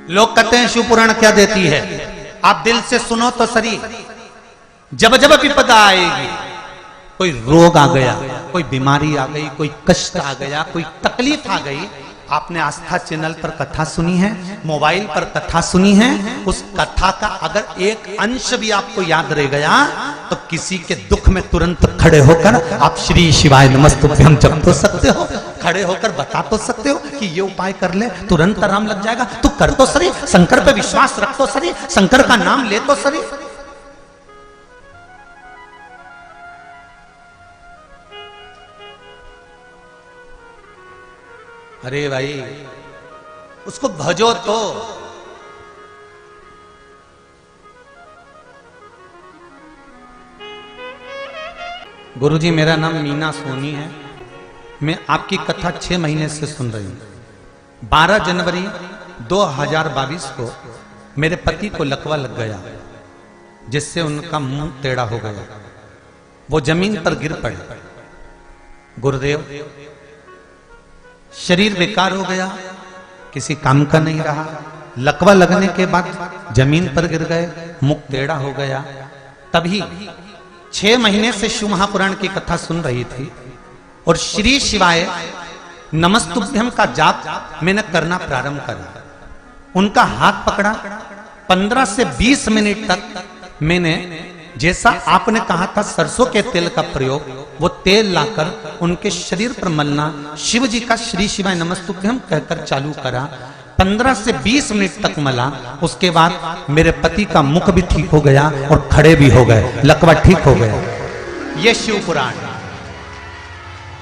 लोग कहते हैं शिव पुराण क्या देती है, आप दिल से सुनो तो सही। जब जब विपदा आएगी, कोई रोग आ गया, कोई बीमारी आ गई, कोई कष्ट आ गया, कोई तकलीफ आ गई, आपने आस्था चैनल पर कथा सुनी है, मोबाइल पर कथा सुनी है, उस कथा का अगर एक अंश भी आपको याद रह गया तो किसी के दुख में तुरंत खड़े होकर आप श्री शिवाय नमस्तुभ्यं जप तो सकते हो, खड़े होकर बता तो सकते हो कि ये उपाय कर ले तुरंत आराम लग जाएगा। तू कर तो सही, शंकर पे विश्वास रख तो सही, शंकर का नाम ले तो सही। अरे भाई उसको भजो तो। गुरुजी मेरा नाम मीना सोनी है, मैं आपकी कथा 6 महीने से सुन रही हूं। 12 जनवरी 2022 को मेरे पति को लकवा लग गया, जिससे उनका मुंह टेढ़ा हो गया, वो जमीन पर गिर पड़े। गुरुदेव शरीर बेकार हो गया, किसी काम का नहीं रहा। लकवा लगने के बाद जमीन पर गिर गए, मुख टेढ़ा हो गया। तभी 6 महीने से शिव महापुराण की कथा सुन रही थी और श्री शिवाय नमस्तुभ्यं का जाप मैंने करना प्रारंभ करा। उनका हाथ पकड़ा, 15 से 20 मिनट तक मैंने जैसा आपने कहा था सरसों के तेल का प्रयोग, वो तेल लाकर उनके शरीर पर मलना, शिव जी का श्री शिवाय नमस्तुभ्यं कहकर चालू करा। 15 से 20 मिनट तक मला। उसके बाद मेरे पति का मुख भी ठीक हो गया और खड़े भी हो गए, लकवा ठीक हो गया। ये शिव पुराण।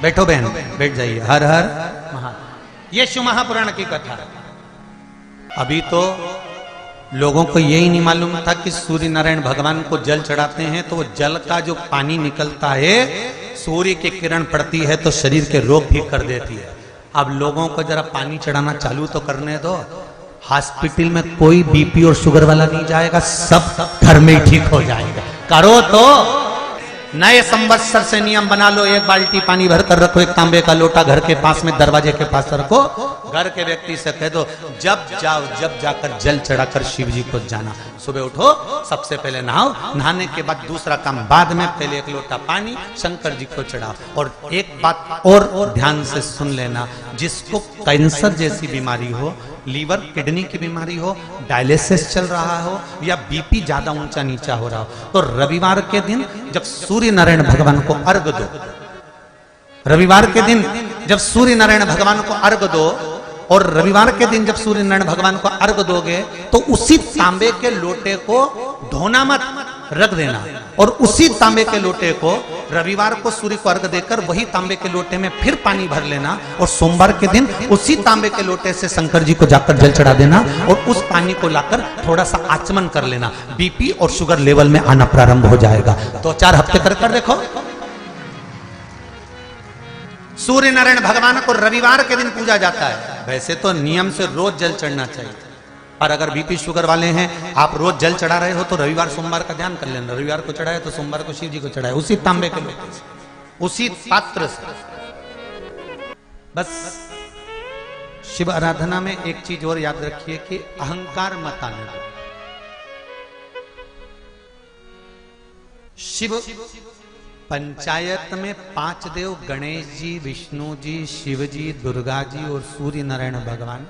बैठो बहन, बैठ जाइए। हर हर महादेव। ये शिव महापुराण की कथा। अभी तो लोगों को यही नहीं मालूम था कि सूर्य नारायण भगवान को जल चढ़ाते हैं तो वो जल का जो पानी निकलता है, सूर्य की किरण पड़ती है तो शरीर के रोग भी कर देती है। अब लोगों को जरा पानी चढ़ाना चालू तो करने दो। हॉस्पिटल में कोई बीपी और शुगर वाला नहीं जाएगा, सब घर में ही ठीक हो जाएगा। करो तो। नए संवत्सर से नियम बना लो, 1 बाल्टी पानी भरकर रखो, 1 तांबे का लोटा घर के पास में दरवाजे के पास रखो। घर के व्यक्ति से कह दो जब जाओ, जब जाकर जल चढ़ाकर शिव जी को जाना। सुबह उठो, सबसे पहले नहाओ, नहाने के बाद दूसरा काम बाद में, पहले 1 लोटा पानी शंकर जी को चढ़ाओ। और एक बात और ध्यान से सुन लेना, जिसको कैंसर जैसी बीमारी हो, लीवर किडनी की बीमारी हो, डायलिसिस चल रहा हो या बीपी ज्यादा ऊंचा नीचा हो रहा हो, तो रविवार के दिन जब सूर्य नारायण भगवान को अर्घ दो, रविवार के दिन जब सूर्य नारायण भगवान को अर्घ दो, और रविवार के दिन जब सूर्य नारायण भगवान को अर्घ दोगे तो उसी तांबे के लोटे को धोना मत, रख देना। और उसी तांबे के लोटे को रविवार को सूर्य को अर्घ देकर वही तांबे के लोटे में फिर पानी भर लेना, और सोमवार के दिन उसी तांबे के लोटे से शंकर जी को जाकर जल चढ़ा देना, और उस पानी को लाकर थोड़ा सा आचमन कर लेना। बीपी और शुगर लेवल में आना प्रारंभ हो जाएगा। 2-4 हफ्ते कर देखो। सूर्य नारायण भगवान को रविवार के दिन पूजा जाता है। वैसे तो नियम से रोज जल चढ़ना चाहिए, पर अगर बीपी शुगर वाले हैं, आप रोज जल चढ़ा रहे हो तो रविवार सोमवार का ध्यान कर लेना। रविवार को चढ़ाए तो सोमवार को शिव जी को चढ़ाए, उसी तांबे के लोटे से, उसी पात्र से। बस शिव आराधना में एक चीज और याद रखिए कि अहंकार मत आने दो। शिव पंचायत में 5 देव, गणेश जी, विष्णु जी, शिव जी, दुर्गा जी और सूर्य नारायण भगवान।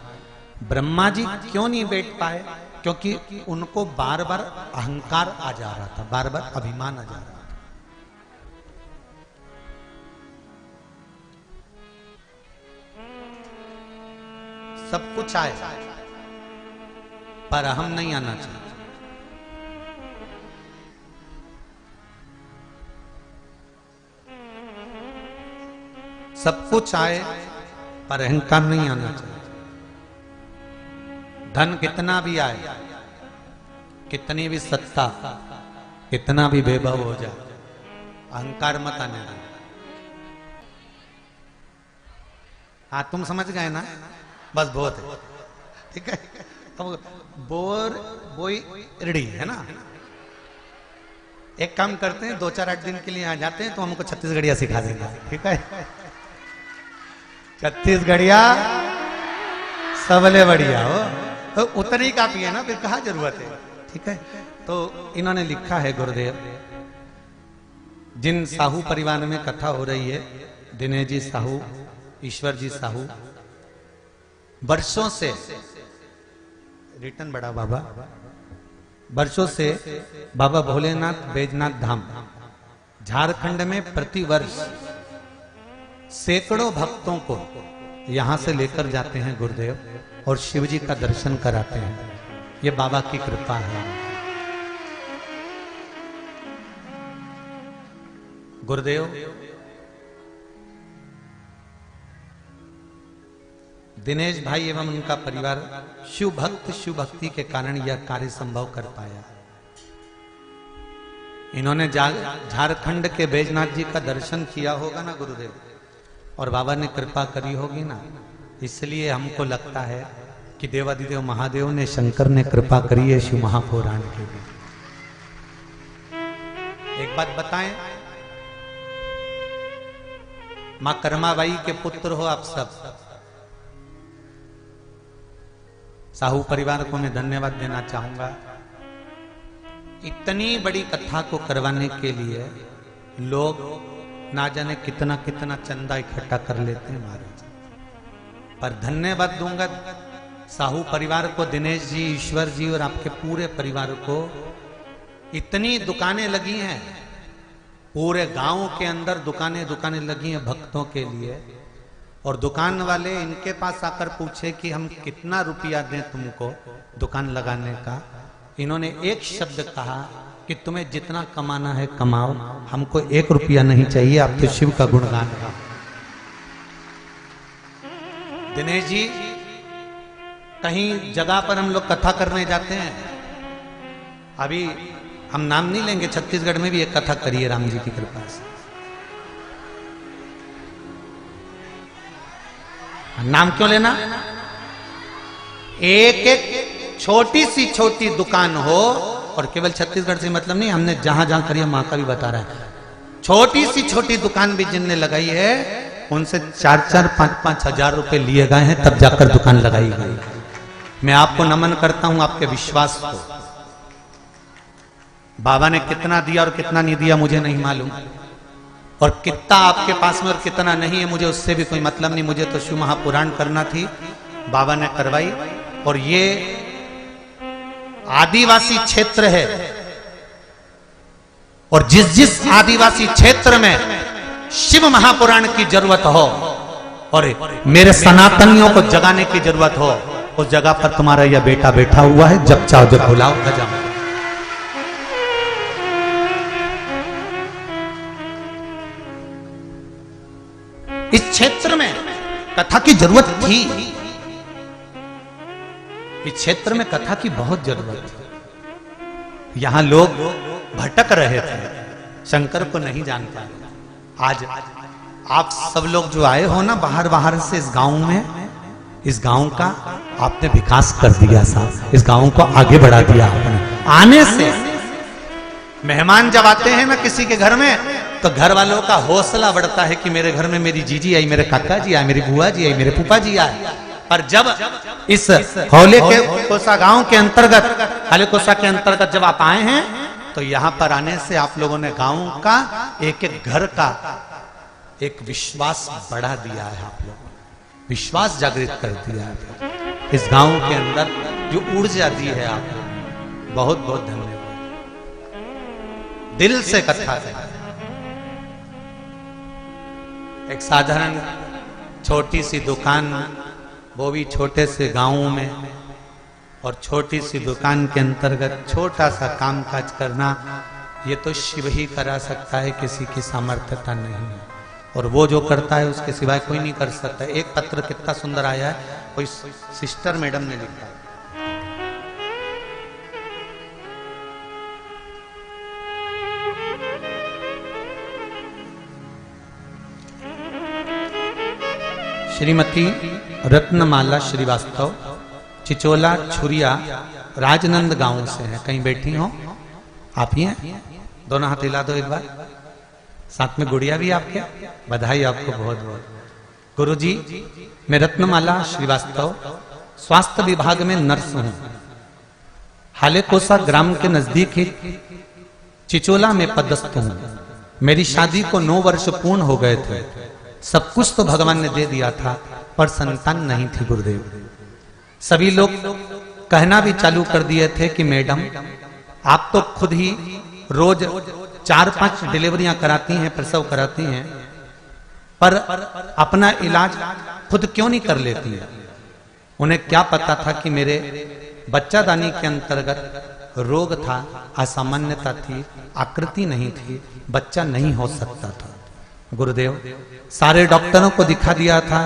ब्रह्मा जी क्यों नहीं बैठ पाए? क्योंकि उनको बार बार अहंकार आ जा रहा था, बार बार अभिमान आ जा रहा था। सब कुछ आए पर अहम नहीं आना चाहिए। सब कुछ आए पर अहंकार नहीं आना चाहिए। धन कितना भी आए, कितनी भी सत्ता, कितना भी वैभव हो जाए, अहंकार मत आने दो। हाँ तुम समझ गए ना, बस बहुत है, ठीक है। तो बोर बोई रेडी है ना। एक काम करते हैं, 2-4-8 दिन के लिए आ जाते हैं तो हमको छत्तीसगढ़िया सिखा देंगे, ठीक है। छत्तीसगढ़िया सबले बढ़िया हो, उतनी काफी है ना, फिर कहाँ जरूरत है। ठीक है, तो इन्होंने लिखा है गुरुदेव, जिन साहू परिवार में कथा हो रही है, दिनेश जी साहू, ईश्वर जी साहू, वर्षों से रिटर्न बड़ा बाबा, वर्षों से बाबा भोलेनाथ बैजनाथ धाम झारखंड में प्रतिवर्ष सैकड़ों भक्तों को यहां से लेकर जाते हैं गुरुदेव, और शिव जी का दर्शन कराते हैं। ये बाबा की कृपा है। गुरुदेव दिनेश भाई एवं उनका परिवार शिव भक्त, शिव भक्ति के कारण यह कार्य संभव कर पाया। इन्होंने झारखंड के बैजनाथ जी का दर्शन किया होगा ना गुरुदेव, और बाबा ने कृपा करी होगी ना, इसलिए हमको लगता है कि देवादिदेव महादेव ने, शंकर ने कृपा करी है शिव महापुराण के लिए। एक बात बताएं, मां कर्माबाई के पुत्र हो आप सब, साहू परिवार को मैं धन्यवाद देना चाहूंगा। इतनी बड़ी कथा को करवाने के लिए लोग ना जाने कितना कितना चंदा इकट्ठा कर लेते हैं महाराज, पर धन्यवाद दूंगा साहू परिवार को, दिनेश जी, ईश्वर जी और आपके पूरे परिवार को। इतनी दुकानें लगी हैं पूरे गांव के अंदर, दुकानें लगी हैं भक्तों के लिए, और दुकान वाले इनके पास आकर पूछे कि हम कितना रुपया दें तुमको दुकान लगाने का। इन्होंने एक शब्द कहा कि तुम्हें जितना कमाना है कमाओ, हमको 1 रुपया नहीं चाहिए, आप तो शिव का गुणगान गाओ। दिनेश जी, कहीं जगह पर हम लोग कथा करने जाते हैं, अभी हम नाम नहीं लेंगे, छत्तीसगढ़ में भी एक कथा करी है राम जी की कृपा से, नाम क्यों लेना। एक एक छोटी दुकान हो, और केवल छत्तीसगढ़ से मतलब नहीं, हमने जहां जहां करी है मां का भी बता रहा है, छोटी दुकान भी जिनने लगाई है उनसे 4-4, 5-5 हजार रुपए लिए गए हैं, तब जाकर दुकान लगाई गई। मैं आपको नमन करता हूं आपके विश्वास को। बाबा ने कितना दिया और कितना नहीं दिया मुझे नहीं मालूम, और कितना आपके पास में और कितना नहीं है मुझे उससे भी कोई मतलब नहीं। मुझे तो शिव महापुराण करना थी, बाबा ने करवाई। और ये आदिवासी क्षेत्र है, और जिस आदिवासी क्षेत्र में शिव महापुराण की जरूरत हो और मेरे सनातनियों को जगाने की जरूरत हो, उस जगह पर तुम्हारा यह बेटा बैठा हुआ है, जब चाहो जब बुलाओ गजा। इस क्षेत्र में कथा की जरूरत थी, इस क्षेत्र में कथा की बहुत जरूरत थी। यहां लोग भटक रहे थे, शंकर को नहीं जान पाए। आज आप सब लोग जो आए हो ना बाहर से इस गांव में, इस गांव का आपने विकास कर दिया साहब, इस गांव को आगे बढ़ा दिया आपने। आने से मेहमान जब आते हैं ना किसी के घर में, तो घर वालों का हौसला बढ़ता है कि मेरे घर में मेरी जीजी आई, मेरे काका जी आए, मेरी बुआ जी आई, मेरे फूफा जी आए। पर जब इस हौले के कोसा गांव के अंतर्गत, हले कोसा के अंतर्गत जब आप आए हैं, तो यहां पर आने से आप लोगों ने गांव का एक एक घर का एक विश्वास बढ़ा दिया है। आप लोगों ने विश्वास जागृत कर दिया है इस गांव के अंदर, जो ऊर्जा दी है आप लोगों ने। बहुत बहुत धन्यवाद, दिल से कथा है। एक साधारण छोटी सी दुकान, वो भी छोटे से गांव में, और छोटी सी दुकान के अंतर्गत छोटा सा काम काज करना, ये तो शिव ही करा सकता है, किसी की सामर्थ्यता नहीं है। और वो जो करता है उसके सिवाय कोई नहीं कर सकता। एक पत्र कितना सुंदर आया है, कोई सिस्टर मैडम ने लिखा है, श्रीमती रत्नमाला श्रीवास्तव, चिचोला छुरिया, राजनंद गांव से है। कहीं बैठी हो आप ही हैं? दोनों हाथ हिला दो एक बार, साथ में गुड़िया भी आपके, बधाई आपको बहुत बहुत। गुरुजी, मैं रत्नमाला श्रीवास्तव स्वास्थ्य विभाग में नर्स हूं। हालेकोसा ग्राम के नजदीक ही चिचोला में पदस्थ हूं। मेरी शादी को 9 वर्ष पूर्ण हो गए थे। सब कुछ तो भगवान ने दे दिया था, पर संतान नहीं थी गुरुदेव। सभी लोग कहना भी चालू कर दिए थे कि मैडम आप तो खुद ही रोज 4-5 डिलीवरियां कराती हैं, प्रसव कराती हैं, पर अपना इलाज खुद क्यों नहीं कर लेती है। उन्हें क्या पता था कि मेरे बच्चादानी के अंतर्गत रोग था, असामान्यता थी, आकृति नहीं थी, बच्चा नहीं हो सकता था। गुरुदेव सारे डॉक्टरों को दिखा दिया था,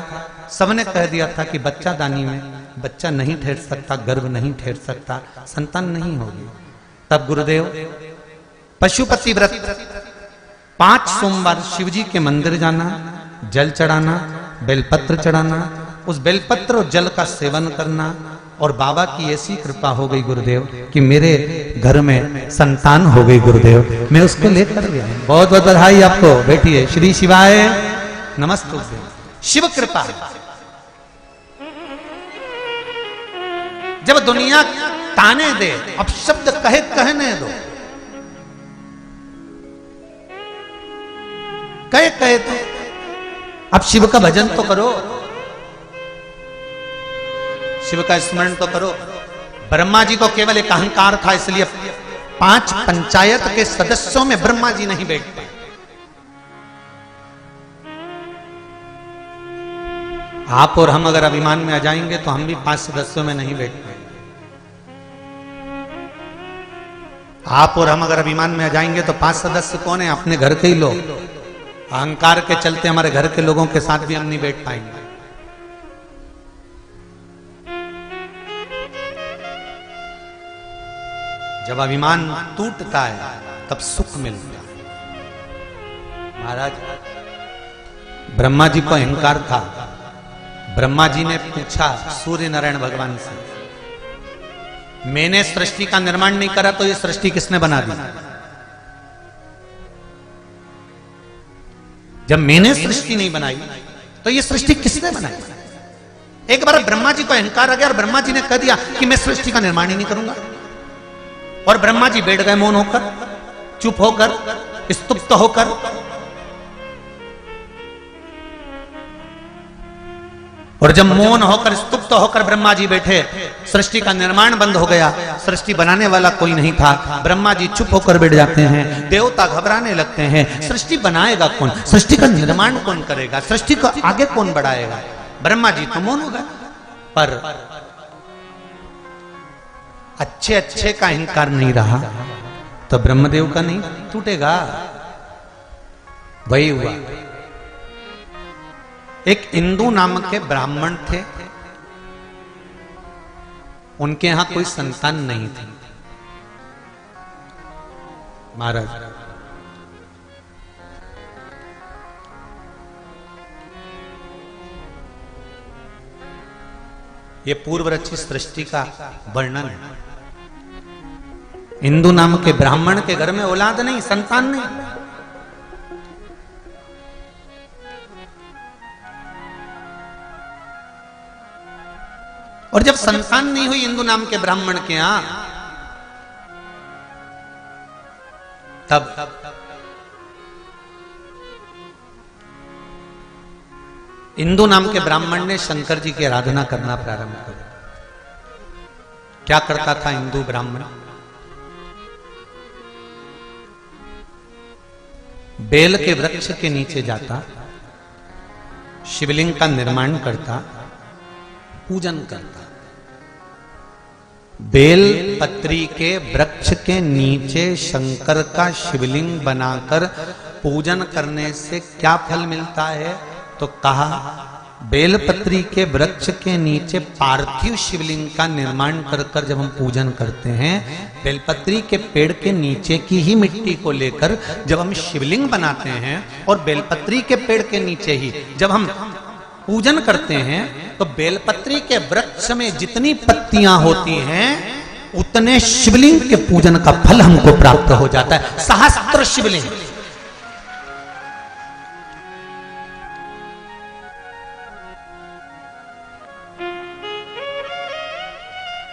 सबने कह दिया था कि बच्चादानी में बच्चा नहीं ठहर सकता, गर्भ नहीं ठहर सकता, संतान नहीं होगी। तब गुरुदेव पशुपति व्रत 5 सोमवार शिवजी के मंदिर जाना, जल चढ़ाना, बेलपत्र चढ़ाना, उस बेलपत्र और जल का सेवन करना, और बाबा की ऐसी कृपा हो गई गुरुदेव कि मेरे घर में संतान हो गई गुरुदेव। मैं उसको लेकर गया। बहुत बहुत बधाई आपको। बैठिए। श्री शिवाय नमस्ते। शिव कृपा। जब दुनिया ताने दे, अब शब्द कहने दो, कहे तो अब शिव का भजन तो करो, शिव का स्मरण तो करो। ब्रह्मा जी को केवल एक अहंकार था, इसलिए 5 पंचायत के सदस्यों में ब्रह्मा जी नहीं बैठ पाए। आप और हम अगर अभिमान में आ जाएंगे तो हम भी 5 सदस्यों में नहीं बैठ पाएंगे। आप और हम अगर अभिमान में आ जाएंगे तो 5 सदस्य कौन है? अपने घर के ही लोग। अहंकार के चलते हमारे घर के लोगों के साथ भी हम नहीं बैठ पाएंगे। जब अभिमान टूटता है तब सुख मिलता है। महाराज ब्रह्मा जी को अहंकार था। ब्रह्मा जी ने पूछा सूर्य नारायण भगवान से, मैंने सृष्टि का निर्माण नहीं करा तो ये सृष्टि किसने बना दी? जब मैंने सृष्टि नहीं बनाई तो ये सृष्टि किसने बनाई? एक बार ब्रह्मा जी को अहंकार आ गया और ब्रह्मा जी ने कह दिया कि मैं सृष्टि का निर्माण ही नहीं करूंगा। और ब्रह्मा जी बैठ गए मौन होकर, चुप होकर, स्तुप्त होकर। और जब मौन होकर, स्तुप्त होकर ब्रह्मा जी बैठे, सृष्टि का निर्माण बंद हो गया। सृष्टि बनाने वाला कोई नहीं था। ब्रह्मा जी चुप होकर बैठ जाते हैं। देवता घबराने लगते हैं। सृष्टि बनाएगा कौन? सृष्टि का निर्माण कौन करेगा? सृष्टि को आगे कौन बढ़ाएगा? ब्रह्मा जी तो मौन हो गए। पर अच्छे का अहंकार नहीं रहा तो ब्रह्मदेव का नहीं टूटेगा। वही हुआ। एक इंदु नाम के ब्राह्मण थे, उनके यहां कोई संतान नहीं थी। महाराज ये पूर्व रचित सृष्टि का वर्णन है। इंदु नाम के ब्राह्मण के घर में औलाद नहीं, संतान नहीं। और जब संतान नहीं हुई इंदु नाम के ब्राह्मण के यहां, तब इंदु नाम के ब्राह्मण ने शंकर जी की आराधना करना प्रारंभ कर। क्या करता था इंदु ब्राह्मण? बेल के वृक्ष के नीचे जाता, शिवलिंग का निर्माण करता, पूजन करता। बेल पत्री के वृक्ष के नीचे शंकर का शिवलिंग बनाकर पूजन करने से क्या फल मिलता है? तो कहा बेलपत्री के वृक्ष के नीचे पार्थिव शिवलिंग का निर्माण कर कर जब हम पूजन करते हैं, बेलपत्री के पेड़ के नीचे की ही मिट्टी को लेकर जब हम शिवलिंग बनाते हैं और बेलपत्री के पेड़ के नीचे ही जब हम पूजन करते हैं, तो बेलपत्री के वृक्ष में जितनी पत्तियां होती हैं उतने शिवलिंग के पूजन का फल हमको प्राप्त हो जाता है। सहस्त्र शिवलिंग।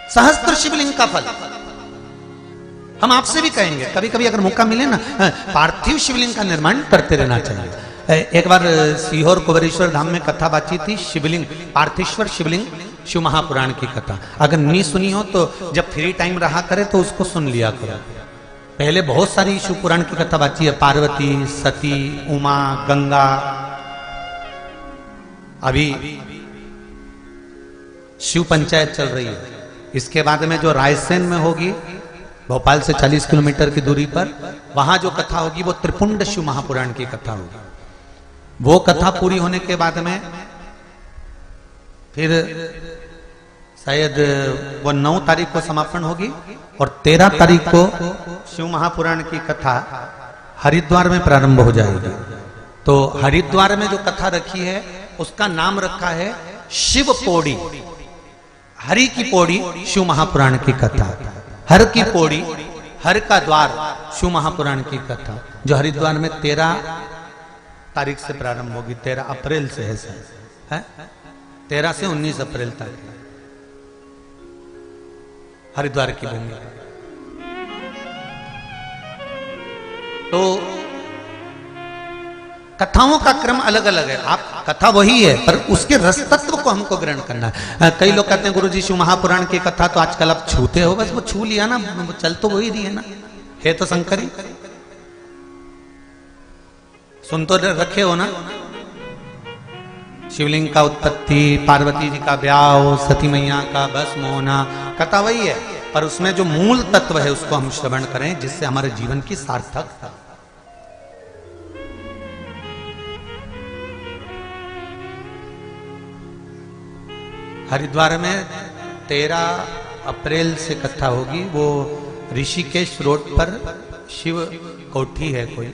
सहस्त्र शिवलिंग का फल। हम आपसे भी कहेंगे कभी कभी अगर मौका मिले ना, पार्थिव शिवलिंग का निर्माण करते रहना चाहिए। एक बार सीहोर कुबेरेश्वर धाम में कथा बाची थी, शिवलिंग पार्थिश्वर शिवलिंग शिव महापुराण की कथा। अगर नहीं सुनी हो तो जब फ्री टाइम रहा करे तो उसको सुन लिया करो। पहले बहुत सारी शिव पुराण की कथा बाची है, पार्वती, सती, उमा, गंगा। अभी शिव पंचायत चल रही है। इसके बाद में जो रायसेन में होगी, भोपाल से 40 किलोमीटर की दूरी पर, वहां जो कथा होगी वो त्रिपुंड शिव महापुराण की कथा होगी। वो कथा पूरी होने के बाद में फिर शायद वो 9 तारीख को समापन होगी और 13 तारीख को शिव महापुराण की कथा हरिद्वार में प्रारंभ हो जाएगी। तो हरिद्वार में जो कथा रखी है उसका नाम रखा है शिव पौड़ी। हरि की पौड़ी शिव महापुराण की कथा, हर की पौड़ी, हर का द्वार शिव महापुराण की कथा, जो हरिद्वार में 13 तारीख से प्रारंभ होगी। 13 अप्रैल से है सर, है 13 से 19 अप्रैल तक हरिद्वार की भूमि। तो कथाओं का क्रम अलग अलग है। आप कथा वही है पर उसके रस तत्व को हमको ग्रहण करना है। कई लोग कहते हैं गुरुजी शिव महापुराण की कथा तो आजकल आप छूते हो, बस वो छू लिया ना, चल तो वही रही है ना, है तो शंकरी, सुन तो रखे हो ना। शिवलिंग का उत्पत्ति, पार्वती जी का ब्याह, सती मैया का भस्म होना, कथा वही है पर उसमें जो मूल तत्व है उसको हम श्रवण करें जिससे हमारे जीवन की सार्थकता। हरिद्वार में 13 अप्रैल से कथा होगी। वो ऋषिकेश रोड पर शिव कोठी है कोई,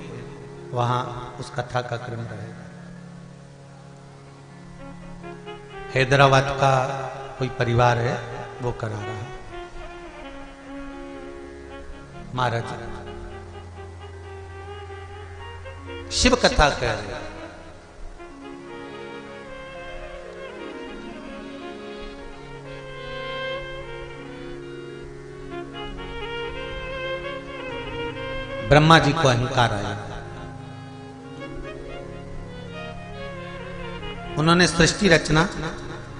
वहां उस कथा का क्रम रहेगा। हैदराबाद का कोई परिवार है वो करा रहा है। महाराज शिव कथा कह रहे हैं। ब्रह्मा जी को अहंकार आया, उन्होंने सृष्टि रचना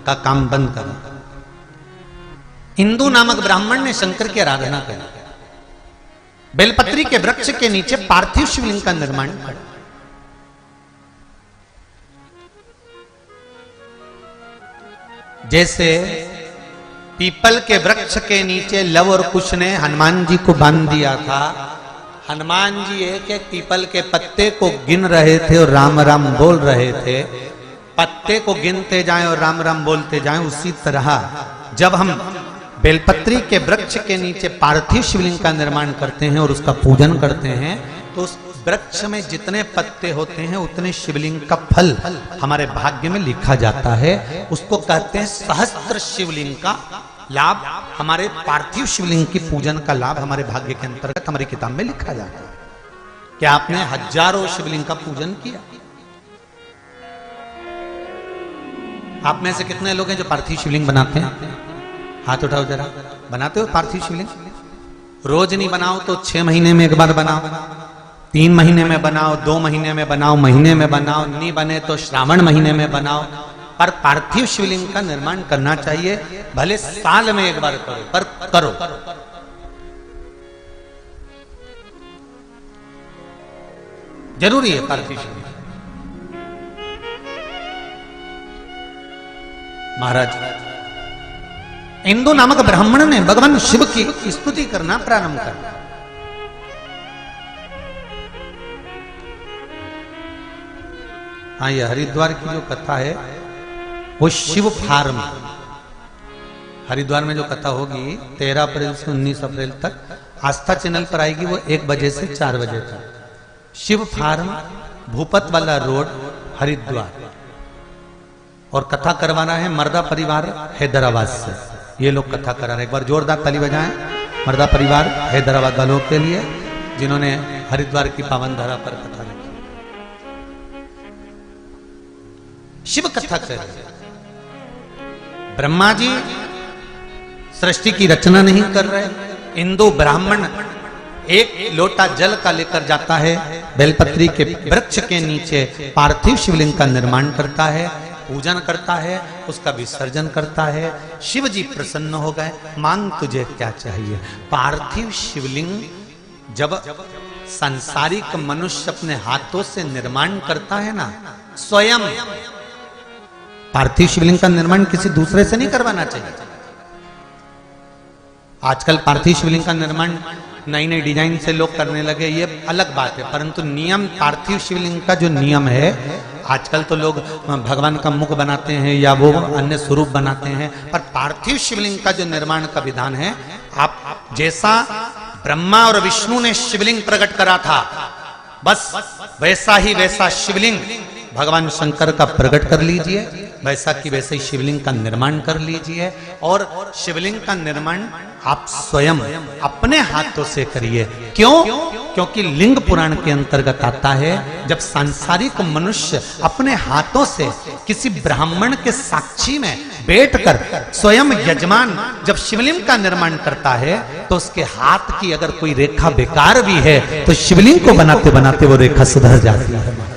का काम बंद करा। इंदु नामक ब्राह्मण ने शंकर की आराधना करी, बेलपत्री के वृक्ष के नीचे पार्थिव शिवलिंग का निर्माण करा। जैसे पीपल के वृक्ष के नीचे लव और कुश ने हनुमान जी को बांध दिया था, हनुमान जी एक एक पीपल के पत्ते को गिन रहे थे और राम राम बोल रहे थे। पत्ते को गिनते जाएं और राम राम बोलते जाएं। उसी तरह जब हम बेलपत्री के वृक्ष के नीचे पार्थिव शिवलिंग का निर्माण करते हैं और उसका पूजन करते हैं तो उस वृक्ष में जितने पत्ते होते हैं उतने शिवलिंग का फल हमारे भाग्य में लिखा जाता है। उसको कहते हैं सहस्त्र शिवलिंग का लाभ। हमारे पार्थिव शिवलिंग की पूजन का लाभ हमारे भाग्य के अंतर्गत हमारी किताब में लिखा जाता है। क्या आपने हजारों शिवलिंग का पूजन किया? आप में से कितने लोग हैं जो पार्थिव शिवलिंग बनाते हैं? हाथ उठाओ जरा। बनाते हो पार्थिव शिवलिंग? रोज नहीं बनाओ तो 6 महीने में एक बार बनाओ, 3 महीने में बनाओ, 2 महीने में बनाओ, महीने में बनाओ, नहीं बने तो श्रावण महीने में बनाओ। पर पार्थिव शिवलिंग का निर्माण करना चाहिए, भले साल में एक बार करो पर करो। जरूरी है पार्थिव शिवलिंग। महाराज इंदु नामक ब्राह्मण ने भगवान शिव की स्तुति करना प्रारंभ कर। हाँ, ये हरिद्वार की जो कथा है वो शिव फार्म, हरिद्वार में जो कथा होगी 13 अप्रैल से 19 अप्रैल तक आस्था चैनल पर आएगी। वो 1 बजे से 4 बजे तक। शिव फार्म, भूपत वाला रोड, हरिद्वार। और कथा करवाना है मर्दा परिवार हैदराबाद से। ये लोग कथा करा रहे हैं। एक बार जोरदार ताली बजाएं मर्दा परिवार हैदराबाद वालों के लिए जिन्होंने हरिद्वार की पावन धरा पर कथा रखी। शिव कथा कर रहे। ब्रह्मा जी सृष्टि की रचना नहीं कर रहे। हिंदू ब्राह्मण एक लोटा जल का लेकर जाता है, बेलपत्री के वृक्ष के नीचे पार्थिव शिवलिंग का निर्माण करता है, पूजन करता है, उसका विसर्जन करता है। शिव जी प्रसन्न हो गए, मांग तुझे क्या चाहिए। पार्थिव शिवलिंग जब सांसारिक मनुष्य अपने हाथों से निर्माण करता है ना, स्वयं पार्थिव शिवलिंग का निर्माण किसी दूसरे से नहीं करवाना चाहिए। आजकल पार्थिव शिवलिंग का निर्माण नई नई डिजाइन से लोग करने लगे, ये अलग बात है, परंतु नियम पार्थिव शिवलिंग का जो नियम है, आजकल तो लोग भगवान का मुख बनाते हैं या वो अन्य स्वरूप बनाते हैं, पर पार्थिव शिवलिंग का जो निर्माण का विधान है, आप जैसा ब्रह्मा और विष्णु ने शिवलिंग प्रकट करा था, बस वैसा ही वैसा शिवलिंग भगवान शंकर का प्रकट कर लीजिए, वैसा कि वैसे ही शिवलिंग का निर्माण कर लीजिए। और शिवलिंग का निर्माण आप स्वयं अपने हाथों से करिए। क्यों? क्योंकि लिंग पुराण के अंतर्गत आता है, जब सांसारिक मनुष्य अपने हाथों से किसी ब्राह्मण के साक्षी में बैठकर स्वयं यजमान जब शिवलिंग का निर्माण करता है, तो उसके हाथ की अगर कोई रेखा बेकार भी है तो शिवलिंग को बनाते बनाते वो रेखा सुधर जाती है।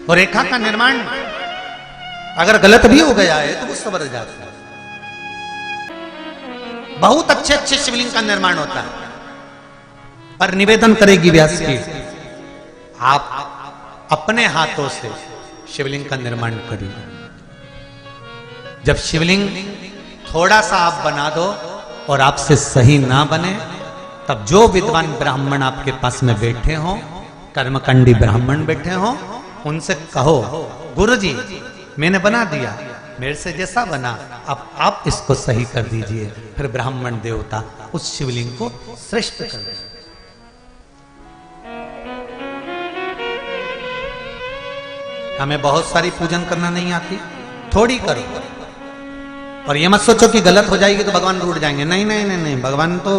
और रेखा का निर्माण अगर गलत भी हो गया है तो वो सवर जाता है। बहुत अच्छे अच्छे शिवलिंग का निर्माण होता है, पर निवेदन करेगी व्यास की, आप अपने हाथों से शिवलिंग का निर्माण करिए। जब शिवलिंग थोड़ा सा आप बना दो और आपसे सही ना बने, तब जो विद्वान ब्राह्मण आपके पास में बैठे हों, कर्मकांडी ब्राह्मण बैठे हों, उनसे कहो, गुरुजी मैंने बना दिया, मेरे से जैसा बना, अब आप इसको सही कर दीजिए। फिर ब्राह्मण देवता उस शिवलिंग को श्रेष्ठ कर दे। हमें बहुत सारी पूजन करना नहीं आती, थोड़ी करो। और ये मत सोचो कि गलत हो जाएगी तो भगवान रूठ जाएंगे। नहीं नहीं नहीं नहीं, भगवान तो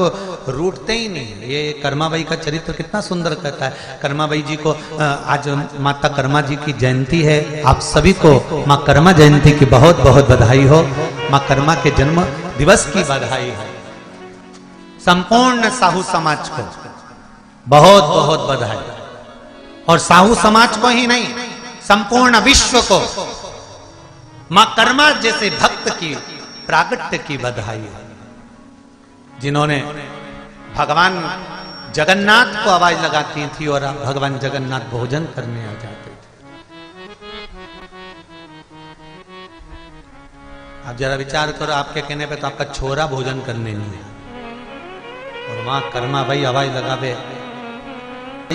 रूठते ही नहीं। ये कर्माबाई का चरित्र कितना सुंदर कहता है। कर्माबाई जी को आज माता कर्मा जी की जयंती है। आप सभी को माँ कर्मा जयंती की बहुत बहुत बधाई हो। माँ कर्मा के जन्म दिवस की बधाई हो। संपूर्ण साहू समाज को बहुत बहुत बधाई, और साहू समाज को ही नहीं, संपूर्ण विश्व को माँ कर्मा जैसे भक्त की प्रागट्य की बधाई है, जिन्होंने भगवान जगन्नाथ को आवाज लगाती थी और भगवान जगन्नाथ भोजन करने आ जाते थे। आप जरा विचार करो, आपके कहने पे तो आपका छोरा भोजन करने नहीं है, और वहां कर्मा भाई आवाज लगावे।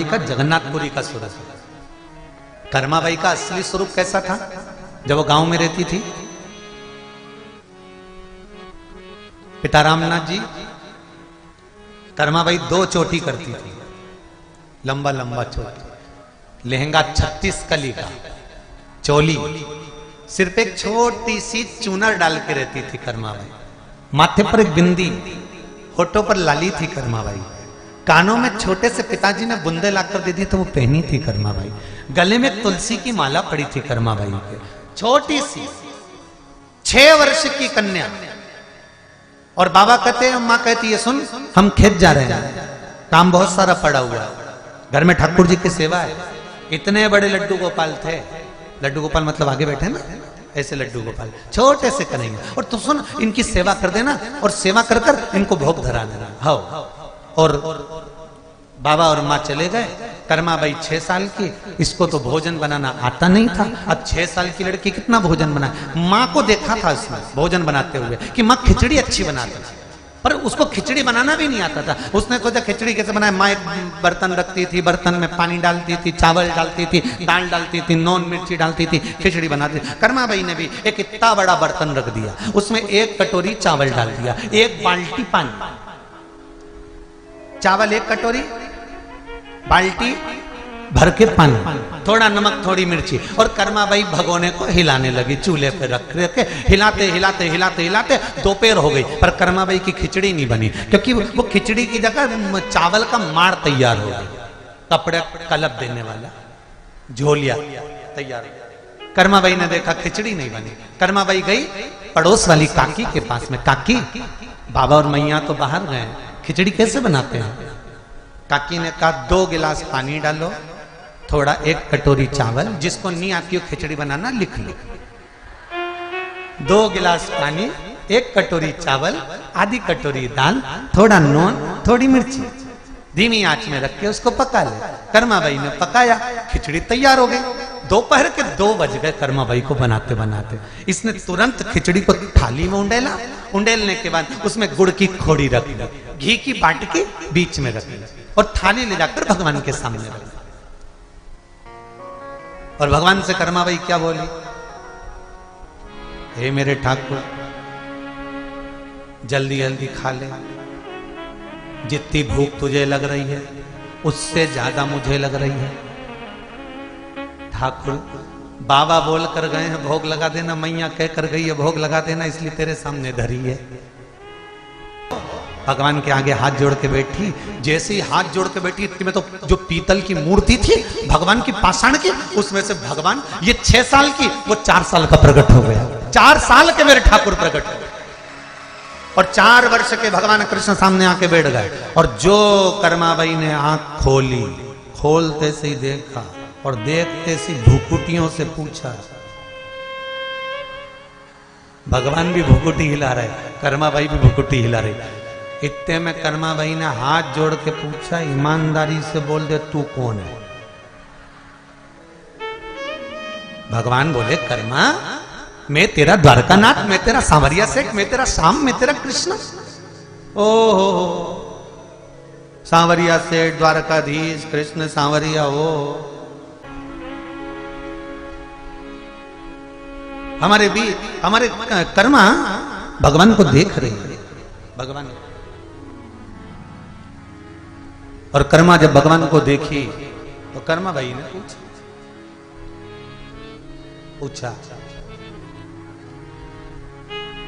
का जगन्नाथपुरी का सूरत, कर्मा भाई का असली स्वरूप कैसा था जब वो गांव में रहती थी? पिता रामनाथ जी, कर्माबाई 2 चोटी करती थी, लंबा लंबा चोटी, लहंगा 36 कली का, चोली, सिर पे एक छोटी सी चूनर डाल के रहती थी कर्माबाई, माथे पर एक बिंदी, होठों पर लाली थी कर्माबाई, कानों में छोटे से पिताजी ने बुंदे लाकर दी थी तो वो पहनी थी कर्माबाई, गले में तुलसी की माला पड़ी थी कर्माबाई के, छोटी सी 6 वर्ष की कन्या। और बाबा कहते हैं, माँ कहती है, सुन हम खेत जा रहे हैं, काम बहुत सारा पड़ा हुआ है, घर में ठाकुर जी की सेवा है। इतने बड़े लड्डू गोपाल थे, लड्डू गोपाल मतलब आगे बैठे ना, ऐसे लड्डू गोपाल छोटे से करेंगे, और तू सुन इनकी सेवा कर देना, और सेवा कर कर इनको भोग धरा देना। हाँ, और बाबा और माँ चले गए। कर्माबाई 6 साल की, इसको तो भोजन बनाना आता नहीं था। अब 6 साल की लड़की कितना भोजन बनाए? माँ को देखा था उसने भोजन बनाते हुए कि माँ खिचड़ी अच्छी बनाती थी, पर उसको खिचड़ी बनाना भी नहीं आता था। उसने सोचा खिचड़ी कैसे बनाए। माँ एक बर्तन रखती थी, बर्तन में पानी डालती थी, चावल डालती थी, दाल डालती थी, नॉन मिर्ची डालती थी, खिचड़ी बनाती थी। कर्माबाई ने भी एक इतना बड़ा बर्तन रख दिया, उसमें 1 कटोरी चावल डाल दिया, 1 बाल्टी पानी, चावल 1 कटोरी, बाल्टी भर के पानी, थोड़ा नमक, थोड़ी मिर्ची, और कर्माबाई भगोने को हिलाने लगी, चूल्हे पे रख के हिलाते हिलाते हिलाते हिलाते दोपहर हो गई, पर कर्माबाई की खिचड़ी नहीं बनी, क्योंकि वो खिचड़ी की जगह चावल का माड़ तैयार हो गई, कपड़े कलप देने वाला झोलिया तैयार हो गया। कर्माबाई ने देखा खिचड़ी नहीं बनी। कर्माबाई गई पड़ोस वाली काकी के पास में, काकी बाबा और मैया तो बाहर गए, खिचड़ी कैसे बनाते हैं? काकी ने कहा 2 गिलास पानी डालो, थोड़ा 1 कटोरी चावल, जिसको नहीं आती हो खिचड़ी बनाना लिख लो। 2 गिलास पानी, 1 कटोरी चावल, आधी कटोरी दाल, थोड़ा नून, थोड़ी मिर्ची, धीमी आंच में रख के उसको पका ले। कर्माबाई ने पकाया, खिचड़ी तैयार हो गई। दोपहर के 2 बज गए कर्माबाई को बनाते बनाते। इसने तुरंत खिचड़ी को थाली में उंडेला, उंडेलने के बाद उसमें गुड़ की खोड़ी रख दी, घी की बाटकी बीच में रख ली और थाली ले जाकर भगवान के सामने रख दी। और भगवान से कर्माबाई क्या बोली? हे मेरे ठाकुर, जल्दी जल्दी खा ले, जितनी भूख तुझे लग रही है उससे ज्यादा मुझे लग रही है। ठाकुर बाबा बोल कर गए हैं भोग लगा देना, मैया कह कर गई है भोग लगा देना, इसलिए तेरे सामने धरी है। भगवान के आगे हाथ जोड़ के बैठी। जैसे ही हाथ जोड़ के बैठी, इतने में तो जो पीतल की मूर्ति थी भगवान की पाषाण की, उसमें से भगवान ये 6 साल की, वो 4 साल का प्रकट हो गया। 4 साल के मेरे ठाकुर प्रकट हो गए और 4 वर्ष के भगवान कृष्ण सामने आके बैठ गए। और जो कर्माबाई ने आंख खोली, खोलते से ही देखा और देखते से भुकुटियों से पूछा। भगवान भी भुकुटी हिला रहे, कर्माबाई भी भुकुटी हिला रही। इतने में कर्माबाई ने हाथ जोड़ के पूछा, ईमानदारी से बोल दे तू कौन है? भगवान बोले, कर्मा मैं तेरा द्वारकानाथ, मैं तेरा सांवरिया सेठ, मैं तेरा श्याम, मैं तेरा कृष्ण। ओहो सांवरिया सेठ, द्वारकाधीश, कृष्ण सांवरिया हो। हमारे कर्मा भगवान को देख रही है। भगवान और कर्मा जब भगवान को देखी तो कर्मा भाई ने पूछा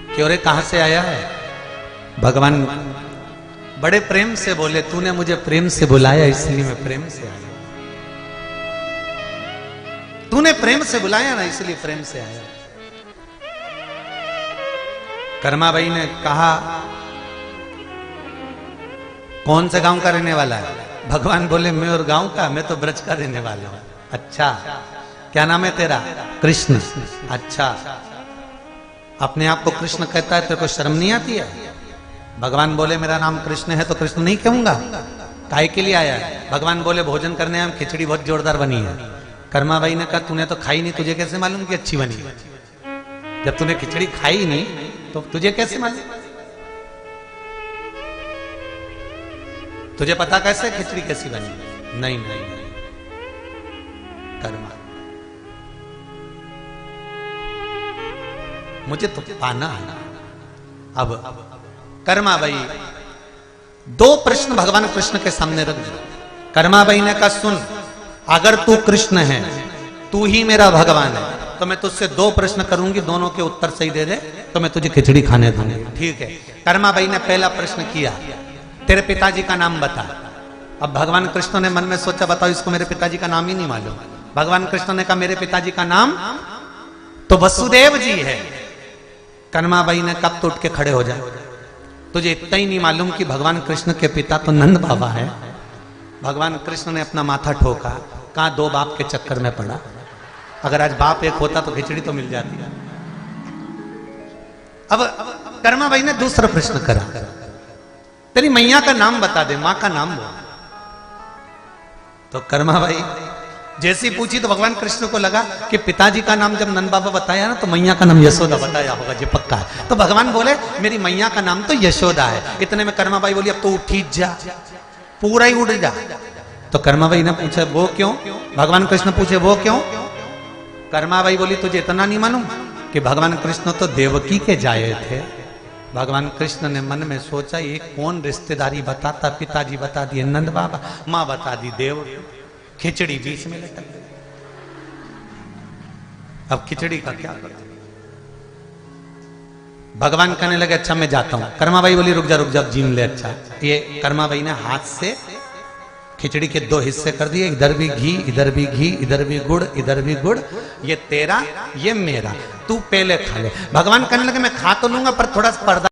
क्यों रे, कहां से आया है? भगवान बड़े प्रेम से बोले, तूने मुझे प्रेम से बुलाया इसलिए मैं प्रेम से आया। तूने प्रेम से बुलाया ना, इसलिए प्रेम से आया। कर्माबाई ने कहा कौन से गांव का रहने वाला है? भगवान बोले मैं और गांव का, मैं तो ब्रज का रहने वाला हूं। अच्छा क्या नाम है तेरा? कृष्ण। अच्छा अपने आप को कृष्ण कहता है, तेरे को शर्म नहीं आती है? भगवान बोले मेरा नाम कृष्ण है तो कृष्ण नहीं कहूंगा, काय के लिए आया है? भगवान बोले भोजन करने हम, खिचड़ी बहुत जोरदार बनी है। कर्माबाई ने कहा तूने तो खाई नहीं, तुझे कैसे मालूम कि अच्छी बनी? जब तूने खिचड़ी खाई नहीं तो तुझे कैसे मालूम? तुझे पता कैसे खिचड़ी कैसी बनी? नहीं नहीं नहीं, कर्मा मुझे तो पाना है। अब कर्माबाई 2 प्रश्न भगवान कृष्ण के सामने रख दिए। कर्माबाई ने कहा सुन, अगर तू कृष्ण है, तू ही मेरा भगवान है, तो मैं तुझसे 2 प्रश्न करूंगी, दोनों के उत्तर सही दे दे तो मैं तुझे खिचड़ी खाने दूंगी। ठीक है। कर्माबाई ने पहला प्रश्न किया, तेरे पिताजी का नाम बता। अब भगवान कृष्ण ने मन में सोचा बताओ इसको मेरे पिताजी का नाम ही नहीं मालूम। भगवान कृष्ण ने कहा मेरे पिताजी का नाम तो वसुदेव जी है। कर्माबाई ने कब तो उठ के खड़े हो जाए, तुझे इतना ही नहीं मालूम कि भगवान कृष्ण के पिता तो नंद बाबा है? भगवान कृष्ण ने अपना माथा ठोका, कहा 2 बाप के चक्कर में पड़ा, अगर आज बाप एक होता तो खिचड़ी तो मिल जाती है। अब कर्माबाई ने दूसरा प्रश्न करा, तेरी मैया का नाम बता दे, मां का नाम बोल। तो कर्माबाई जैसी पूछी तो भगवान कृष्ण को लगा कि पिताजी का नाम जब नंद बाबा बताया ना तो मैया का नाम यशोदा बताया होगा, जी पक्का है। तो भगवान बोले मेरी मैया का नाम तो यशोदा है। इतने में कर्माबाई बोली अब तो उठ ही जा, पूरा ही उड़ जा। तो कर्माबाई ने पूछा वो क्यों? भगवान कृष्ण पूछे वो क्यों? कर्माबाई बोली तुझे इतना नहीं मालूम कि भगवान कृष्ण तो देवकी के जाए थे। भगवान कृष्ण ने मन में सोचा ये कौन रिश्तेदारी बताता, पिताजी बता दिए नंद बाबा, मां बता दी देव, खिचड़ी बीच में लटक गई। अब खिचड़ी का क्या करें? भगवान कहने लगे अच्छा मैं जाता हूं। कर्माबाई बोली रुक जा जीम ले। अच्छा ये कर्माबाई ने हाथ से खिचड़ी के 2 हिस्से कर दिए, इधर भी घी, इधर भी घी, इधर भी गुड़, इधर भी गुड़, ये तेरा ये मेरा, तू पहले खा ले। भगवान कहने लगे मैं खा तो लूंगा पर थोड़ा पर्दा